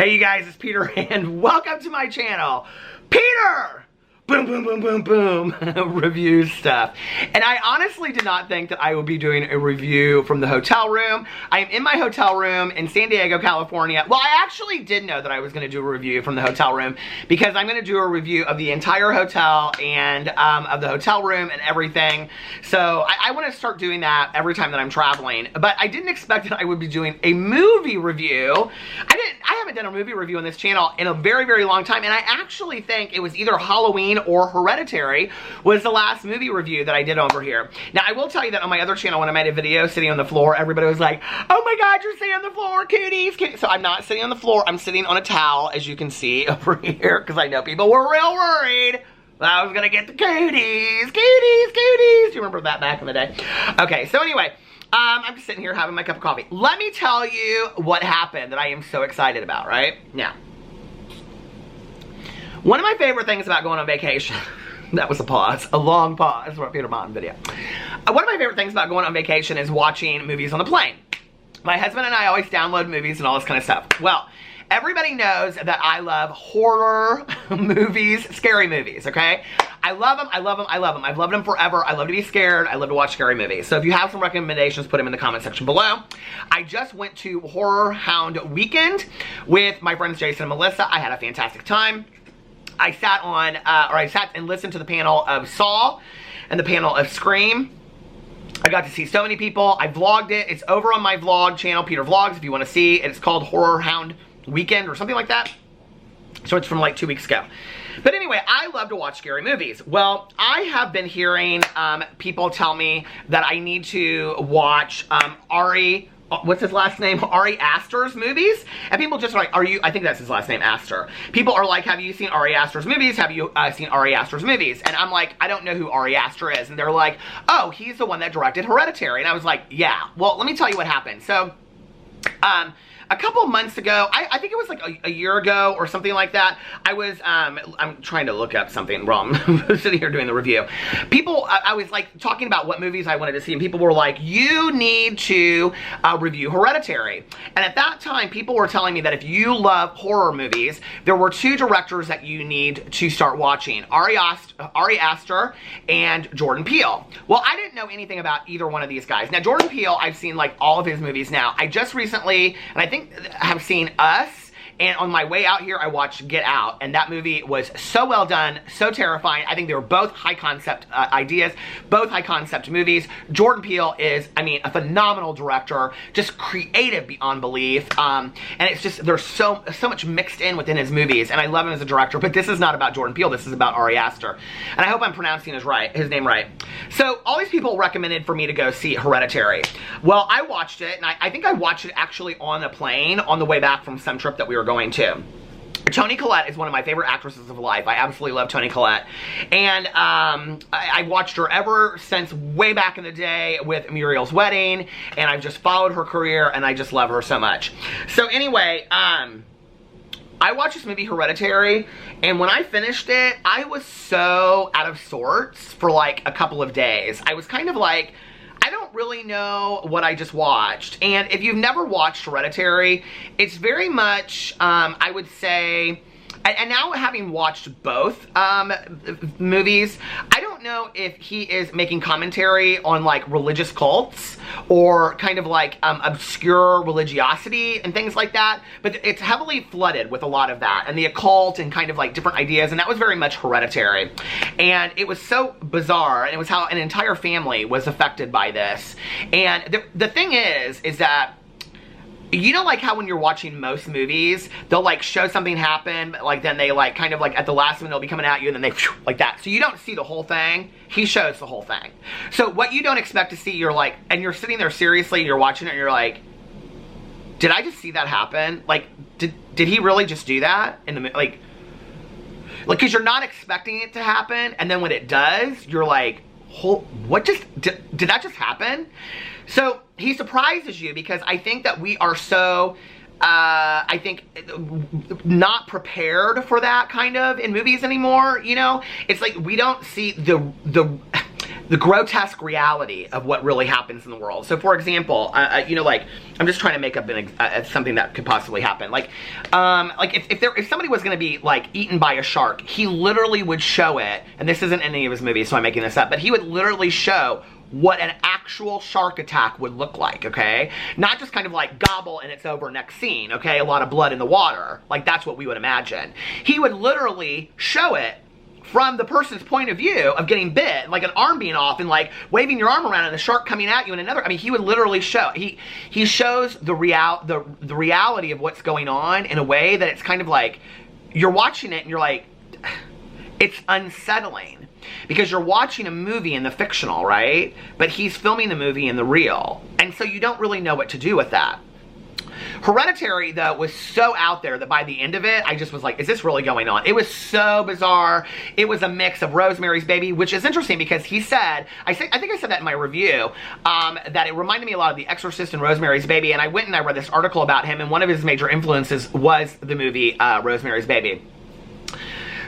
Hey you guys, it's Peter and welcome to my channel. Peter! Boom, boom, boom, boom, boom, review stuff. And I honestly did not think that I would be doing a review from the hotel room. I am in my hotel room in San Diego, California. Well, I actually did know that I was gonna do a review from the hotel room because I'm gonna do a review of the entire hotel and of the hotel room and everything. So I wanna start doing that every time that I'm traveling. But I didn't expect that I would be doing a movie review. I haven't done a movie review on this channel in a very, very long time. And I actually think it was either Halloween or Hereditary was the last movie review that I did over here. Now, I will tell you that on my other channel, when I made a video sitting on the floor, everybody was like, oh my God, you're sitting on the floor, cooties. So I'm not sitting on the floor. I'm sitting on a towel, as you can see over here, because I know people were real worried that I was going to get the cooties. Do you remember that back in the day? Okay, so anyway, I'm just sitting here having my cup of coffee. Let me tell you what happened that I am so excited about, right? Now, one of my favorite things about going on vacation, that was a pause, a long pause for a Peter Monn video. One of my favorite things about going on vacation is watching movies on the plane. My husband and I always download movies and all this kind of stuff. Well, everybody knows that I love horror movies, scary movies, okay? I love them, I love them, I love them. I've loved them forever. I love to be scared. I love to watch scary movies. So if you have some recommendations, put them in the comment section below. I just went to Horror Hound Weekend with my friends Jason and Melissa. I had a fantastic time. I sat and listened to the panel of Saw and the panel of Scream. I got to see so many people. I vlogged it. It's over on my vlog channel, Peter Vlogs, if you want to see. It's called Horror Hound Weekend or something like that. So it's from like 2 weeks ago. But anyway, I love to watch scary movies. Well, I have been hearing people tell me that I need to watch what's his last name? Ari Aster's movies. And people just are like, I think that's his last name, Aster. People are like, have you seen Ari Aster's movies? Have you seen Ari Aster's movies? And I'm like, I don't know who Ari Aster is. And they're like, oh, he's the one that directed Hereditary. And I was like, yeah. Well, let me tell you what happened. So, a couple months ago, I think it was like a year ago or something like that, I was, I'm trying to look up something wrong. I'm sitting here doing the review. I was like talking about what movies I wanted to see, and people were like, you need to review Hereditary. And at that time, people were telling me that if you love horror movies, there were 2 directors that you need to start watching, Ari Aster and Jordan Peele. Well, I didn't know anything about either one of these guys. Now, Jordan Peele, I've seen like all of his movies now. I just recently, and I think have seen Us, and on my way out here I watched Get Out, and that movie was so well done, so terrifying. I think they were both high concept ideas, both high concept movies. Jordan Peele is, I mean, a phenomenal director, just creative beyond belief, and it's just, there's so much mixed in within his movies, and I love him as a director. But this is not about Jordan Peele, this is about Ari Aster, and I hope I'm pronouncing his name right. So all these people recommended for me to go see Hereditary. Well, I watched it, and I think I watched it actually on a plane on the way back from some trip that we were going to. Toni Collette is one of my favorite actresses of life. I absolutely love Toni Collette. And I watched her ever since way back in the day with Muriel's Wedding, and I've just followed her career, and I just love her so much. So anyway, I watched this movie Hereditary, and when I finished it, I was so out of sorts for like a couple of days. I was kind of like, I don't really know what I just watched. And if you've never watched Hereditary, it's very much, I would say, and now having watched both movies, I don't know if he is making commentary on like religious cults or kind of like obscure religiosity and things like that, but it's heavily flooded with a lot of that and the occult and kind of like different ideas, and that was very much Hereditary. And it was so bizarre, and it was how an entire family was affected by this. And the thing is that, you know, like how when you're watching most movies, they'll like show something happen, but like then they like kind of like at the last one they'll be coming at you, and then they like that. So you don't see the whole thing. He shows the whole thing. So what you don't expect to see, you're like, and you're sitting there seriously and you're watching it and you're like, did I just see that happen? Like, did he really just do that in the like, because you're not expecting it to happen, and then when it does, you're like, what just did that just happen? So he surprises you, because I think that we are so I think not prepared for that kind of in movies anymore. You know, it's like we don't see the the grotesque reality of what really happens in the world. So for example, you know, like, I'm just trying to make up something that could possibly happen. Like if somebody was going to be like eaten by a shark, he literally would show it, and this isn't in any of his movies, so I'm making this up, but he would literally show what an actual shark attack would look like, okay? Not just kind of like gobble and it's over, next scene, okay? A lot of blood in the water. Like, that's what we would imagine. He would literally show it from the person's point of view of getting bit, like an arm being off and like waving your arm around and the shark coming at you and another. I mean, he would literally show, he shows the reality of what's going on in a way that it's kind of like, you're watching it and you're like, it's unsettling. Because you're watching a movie in the fictional, right? But he's filming the movie in the real. And so you don't really know what to do with that. Hereditary, though, was so out there that by the end of it, I just was like, is this really going on? It was so bizarre. It was a mix of Rosemary's Baby, which is interesting because he said, I think I said that in my review, that it reminded me a lot of The Exorcist and Rosemary's Baby, and I went and I read this article about him, and one of his major influences was the movie Rosemary's Baby.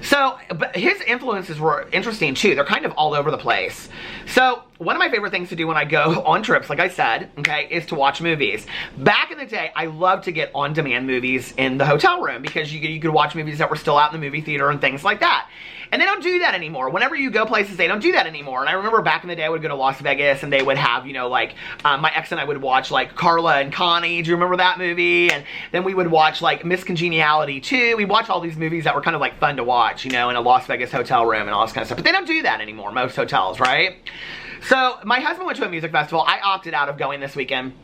So, but his influences were interesting too. They're kind of all over the place. So, one of my favorite things to do when I go on trips, like I said, okay, is to watch movies. Back in the day, I loved to get on-demand movies in the hotel room because you could watch movies that were still out in the movie theater and things like that. And they don't do that anymore. Whenever you go places, they don't do that anymore. And I remember back in the day, I would go to Las Vegas and they would have, you know, like, my ex and I would watch, like, Carla and Connie. Do you remember that movie? And then we would watch, like, Miss Congeniality 2. We watched all these movies that were kind of, like, fun to watch, you know, in a Las Vegas hotel room and all this kind of stuff. But they don't do that anymore, most hotels, right? So, my husband went to a music festival. I opted out of going this weekend.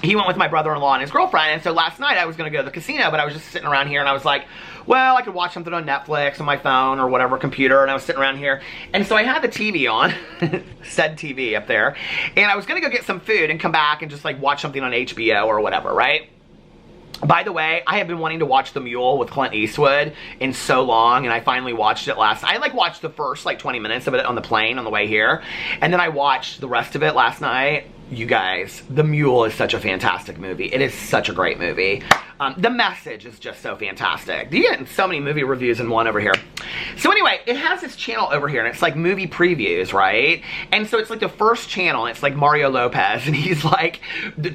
He went with my brother-in-law and his girlfriend, and so last night I was going to go to the casino, but I was just sitting around here, and I was like, well, I could watch something on Netflix on my phone or whatever, computer, and I was sitting around here. And so I had the TV on, said TV up there, and I was going to go get some food and come back and just, like, watch something on HBO or whatever, right? By the way, I have been wanting to watch The Mule with Clint Eastwood in so long, and I finally watched it last night. I, like, watched the first, like, 20 minutes of it on the plane on the way here, and then I watched the rest of it last night. You guys, The Mule is such a fantastic movie. It is such a great movie. The message is just so fantastic. You get so many movie reviews in one over here. So anyway, it has this channel over here, and it's like movie previews, right? And so it's like the first channel, and it's like Mario Lopez, and he's like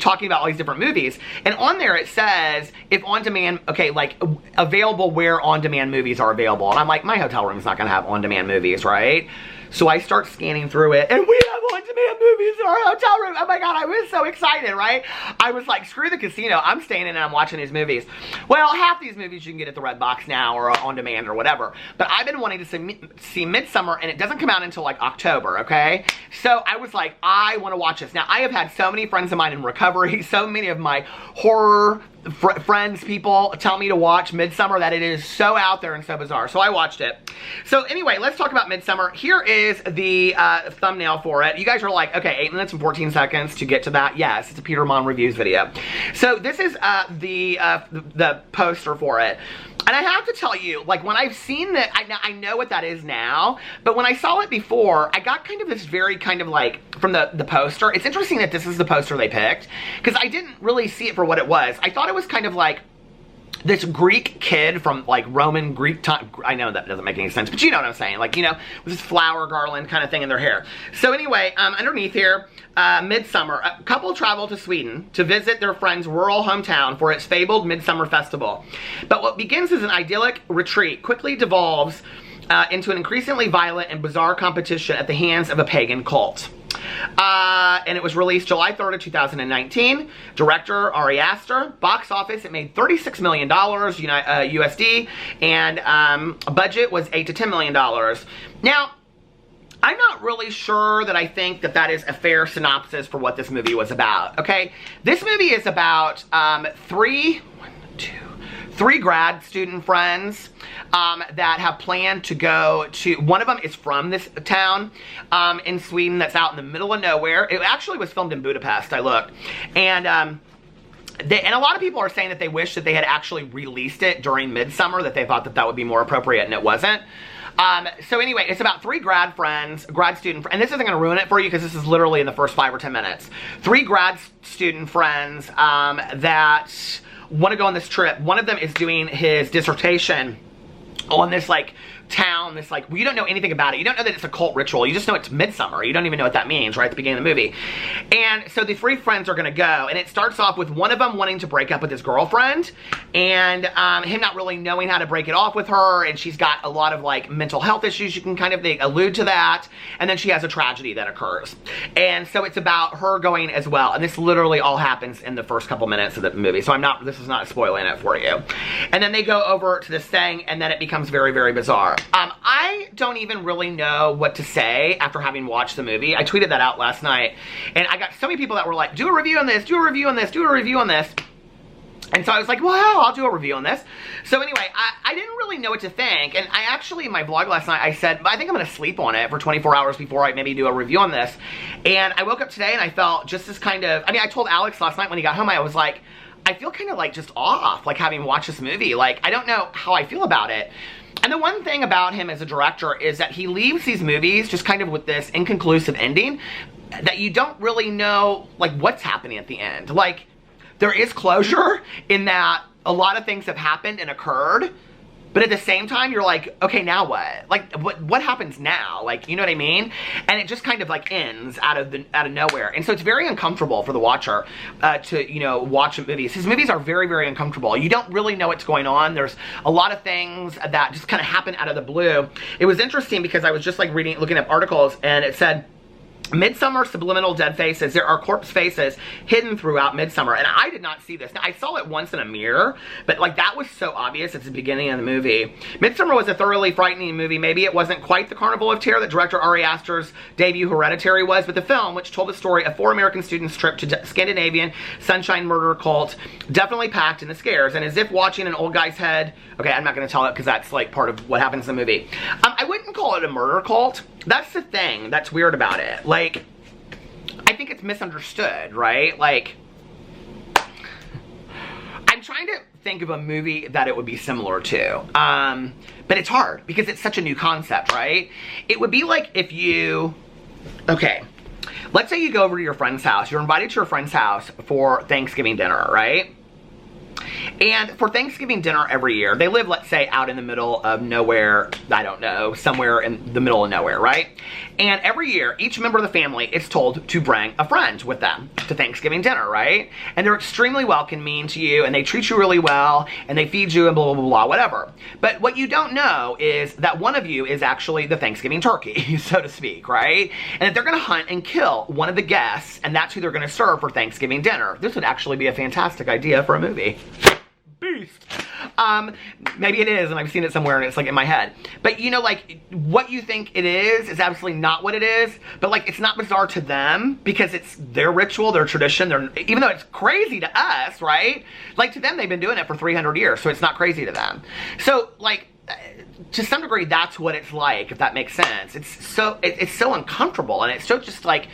talking about all these different movies. And on there it says, if on-demand, okay, like available where on-demand movies are available. And I'm like, my hotel room's not gonna have on-demand movies, right? So I start scanning through it, and we have on-demand movies in our hotel room. Oh my God, I was so excited, right? I was like, screw the casino. I'm staying in and I'm watching these movies. Well, half these movies you can get at the Redbox now or on-demand or whatever. But I've been wanting to see Midsommar, and it doesn't come out until like October, okay? So I was like, I want to watch this. Now, I have had so many friends of mine in recovery, so many of my horror friends, people tell me to watch Midsommar, that it is so out there and so bizarre. So I watched it. So anyway, let's talk about Midsommar. Here is the thumbnail for it. You guys are like, okay, 8 minutes and 14 seconds to get to that. Yes, it's a Peter Monn reviews video. So this is the poster for it. And I have to tell you, like, when I've seen that, I know what that is now, but when I saw it before, I got kind of this very kind of like, from the poster, it's interesting that this is the poster they picked, because I didn't really see it for what it was. I thought it was kind of like this Greek kid from like Roman Greek time. I know that doesn't make any sense, but you know what I'm saying. Like, you know, with this flower garland kind of thing in their hair. So anyway, underneath here, Midsommar. A couple travel to Sweden to visit their friend's rural hometown for its fabled Midsummer Festival. But what begins as an idyllic retreat quickly devolves into an increasingly violent and bizarre competition at the hands of a pagan cult. And it was released July 3rd of 2019. Director Ari Aster. Box office, it made $36 million USD, and budget was $8 to $10 million. Now, I'm not really sure that I think that that is a fair synopsis for what this movie was about, okay? This movie is about three grad student friends that have planned to go to, one of them is from this town in Sweden that's out in the middle of nowhere. It actually was filmed in Budapest, I looked. And a lot of people are saying that they wish that they had actually released it during Midsommar, that they thought that that would be more appropriate, and it wasn't. So anyway, it's about three grad student, and this isn't going to ruin it for you because this is literally in the first 5 or 10 minutes. Three grad student friends that want to go on this trip. One of them is doing his dissertation on this like town, this like, you don't know anything about it. You don't know that it's a cult ritual. You just know it's Midsommar. You don't even know what that means right at the beginning of the movie. And so the three friends are gonna go, and it starts off with one of them wanting to break up with his girlfriend, and him not really knowing how to break it off with her, and she's got a lot of like mental health issues. You can kind of, they allude to that, and then she has a tragedy that occurs. And so it's about her going as well, and this literally all happens in the first couple minutes of the movie, so this is not spoiling it for you. And then they go over to this thing, and then it becomes very, very bizarre. I don't even really know what to say after having watched the movie. I tweeted that out last night, and I got so many people that were like, do a review on this, do a review on this, do a review on this. And so I was like, well, I'll do a review on this. So anyway, I didn't really know what to think, and I actually, in my vlog last night, I said, I think I'm gonna sleep on it for 24 hours before I maybe do a review on this. And I woke up today and I felt just as kind of, I mean, I told Alex last night when he got home, I was like, I feel kind of like just off, like having watched this movie. Like, I don't know how I feel about it. And the one thing about him as a director is that he leaves these movies just kind of with this inconclusive ending that you don't really know, like, what's happening at the end. Like, there is closure in that a lot of things have happened and occurred, but at the same time, you're like, okay, now what? Like, what happens now? Like, you know what I mean? And it just kind of like ends out of nowhere. And so it's very uncomfortable for the watcher to, you know, watch movies. His movies are very, very uncomfortable. You don't really know what's going on. There's a lot of things that just kind of happen out of the blue. It was interesting because I was just like looking up articles, and it said, Midsommar subliminal dead faces. There are corpse faces hidden throughout Midsommar. And I did not see this. Now, I saw it once in a mirror, but like that was so obvious at the beginning of the movie. Midsommar was a thoroughly frightening movie. Maybe it wasn't quite the carnival of terror that director Ari Aster's debut Hereditary was, but the film, which told the story of 4 American students' trip to Scandinavian sunshine murder cult, definitely packed in the scares. And as if watching an old guy's head, okay, I'm not going to tell it because that's like part of what happens in the movie. I wouldn't call it a murder cult. That's the thing that's weird about it. Like, I think it's misunderstood, right? Like, I'm trying to think of a movie that it would be similar to. But it's hard because it's such a new concept, right? It would be like if you, okay, let's say you go over to your friend's house. You're invited to your friend's house for Thanksgiving dinner, right? And for Thanksgiving dinner every year, they live, let's say, out in the middle of nowhere, I don't know, somewhere in the middle of nowhere, right? And every year, each member of the family is told to bring a friend with them to Thanksgiving dinner, right? And they're extremely welcoming to you, and they treat you really well, and they feed you, and blah, blah, blah, blah, whatever. But what you don't know is that one of you is actually the Thanksgiving turkey, so to speak, right? And that they're gonna hunt and kill one of the guests, and that's who they're gonna serve for Thanksgiving dinner. This would actually be a fantastic idea for a movie. Beast. Maybe it is, and I've seen it somewhere and it's like in my head. But you know, like, what you think it is absolutely not what it is, but like, it's not bizarre to them because it's their ritual, their tradition, even though it's crazy to us, right? Like, to them, they've been doing it for 300 years, so it's not crazy to them. So, like, to some degree, that's what it's like, if that makes sense. It's so uncomfortable, and it's so just like,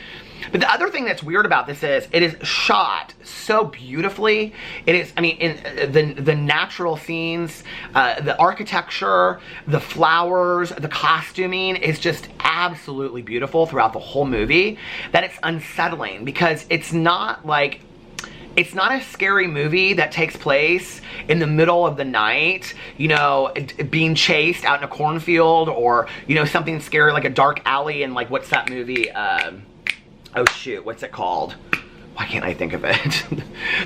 but the other thing that's weird about this is it is shot so beautifully. It is, I mean, in the natural scenes, the architecture, the flowers, the costuming is just absolutely beautiful throughout the whole movie, that it's unsettling because it's not like, it's not a scary movie that takes place in the middle of the night, you know, being chased out in a cornfield, or, you know, something scary like a dark alley in, like, what's that movie? Oh shoot, what's it called? Why can't I think of it?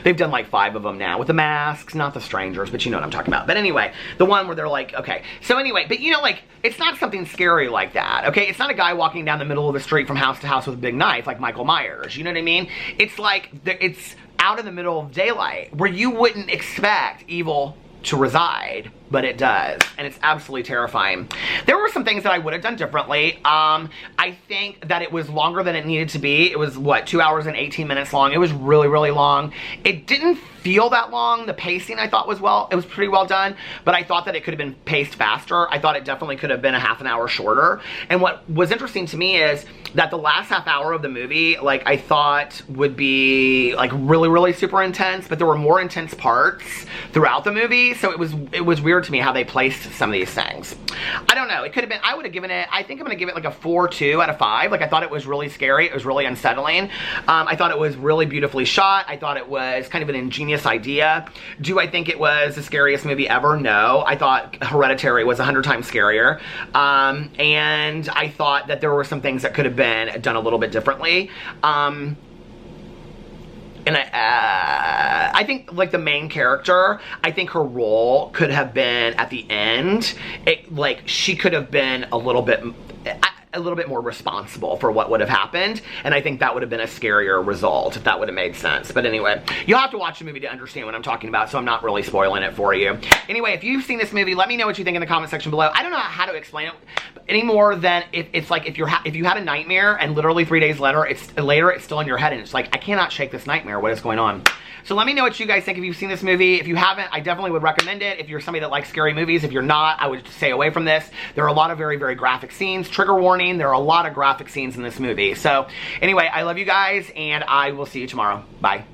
They've done like 5 of them now with the masks, not the strangers, but you know what I'm talking about. But anyway, the one where they're like, okay. So anyway, but you know, like, it's not something scary like that, okay? It's not a guy walking down the middle of the street from house to house with a big knife like Michael Myers, you know what I mean? It's like, it's out in the middle of daylight where you wouldn't expect evil to reside, but it does, and it's absolutely terrifying. There were some things that I would have done differently. I think that it was longer than it needed to be. It was, what, 2 hours and 18 minutes long. It was really, really long. It didn't feel that long. The pacing, I thought, it was pretty well done, but I thought that it could have been paced faster. I thought it definitely could have been a half an hour shorter. And what was interesting to me is that the last half hour of the movie, like, I thought would be, like, really, really super intense, but there were more intense parts throughout the movie, so it was weird to me how they placed some of these things. I don't know. It could have been, I would have given it, I think I'm going to give it like a 4.2 out of 5. Like, I thought it was really scary. It was really unsettling. I thought it was really beautifully shot. I thought it was kind of an ingenious idea. Do I think it was the scariest movie ever? No. I thought Hereditary was 100 times scarier. And I thought that there were some things that could have been done a little bit differently. And I think, like, the main character, I think her role could have been, at the end, like, she could have been a little bit more responsible for what would have happened, and I think that would have been a scarier result, if that would have made sense. But anyway, you'll have to watch the movie to understand what I'm talking about, so I'm not really spoiling it for you. Anyway, if you've seen this movie, let me know what you think in the comment section below. I don't know how to explain it any more than it's like if you had a nightmare and literally 3 days later it's still in your head, and it's like, I cannot shake this nightmare. What is going on? So let me know what you guys think if you've seen this movie. If you haven't, I definitely would recommend it. If you're somebody that likes scary movies, if you're not, I would stay away from this. There are a lot of very, very graphic scenes. Trigger warning, there are a lot of graphic scenes in this movie. So anyway, I love you guys, and I will see you tomorrow. Bye.